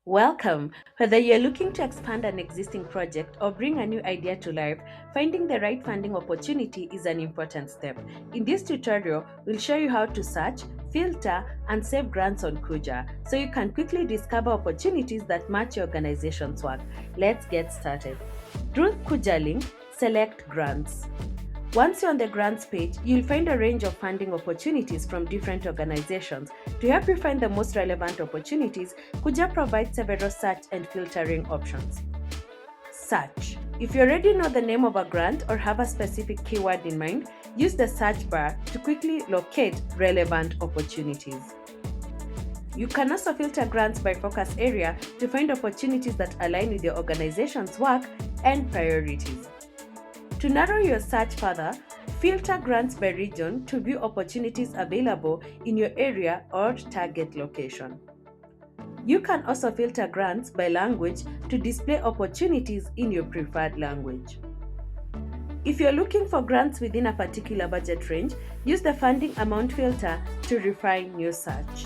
Welcome! Whether you're looking to expand an existing project or bring a new idea to life, finding the right funding opportunity is an important step. In this tutorial, we'll show you how to search, filter, and save grants on Kuja so you can quickly discover opportunities that match your organization's work. Let's get started. Through Kuja link, select Grants. Once you're on the grants page, you'll find a range of funding opportunities from different organizations. To help you find the most relevant opportunities, Kuja provides several search and filtering options. Search. If you already know the name of a grant or have a specific keyword in mind, use the search bar to quickly locate relevant opportunities. You can also filter grants by focus area to find opportunities that align with your organization's work and priorities. To narrow your search further, filter grants by region to view opportunities available in your area or target location. You can also filter grants by language to display opportunities in your preferred language. If you're looking for grants within a particular budget range, use the funding amount filter to refine your search.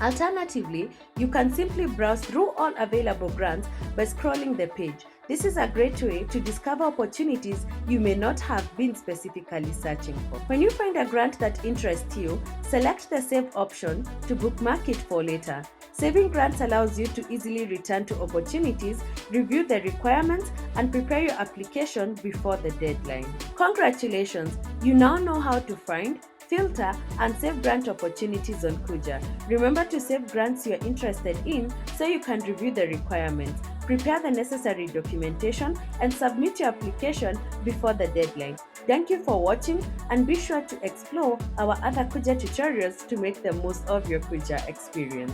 Alternatively, you can simply browse through all available grants by scrolling the page. This is a great way to discover opportunities you may not have been specifically searching for. When you find a grant that interests you, select the Save option to bookmark it for later. Saving grants allows you to easily return to opportunities, review the requirements, and prepare your application before the deadline. Congratulations! You now know how to find, filter, and save grant opportunities on Kuja. Remember to save grants you're interested in so you can review the requirements, prepare the necessary documentation, and submit your application before the deadline. Thank you for watching, and be sure to explore our other Kuja tutorials to make the most of your Kuja experience.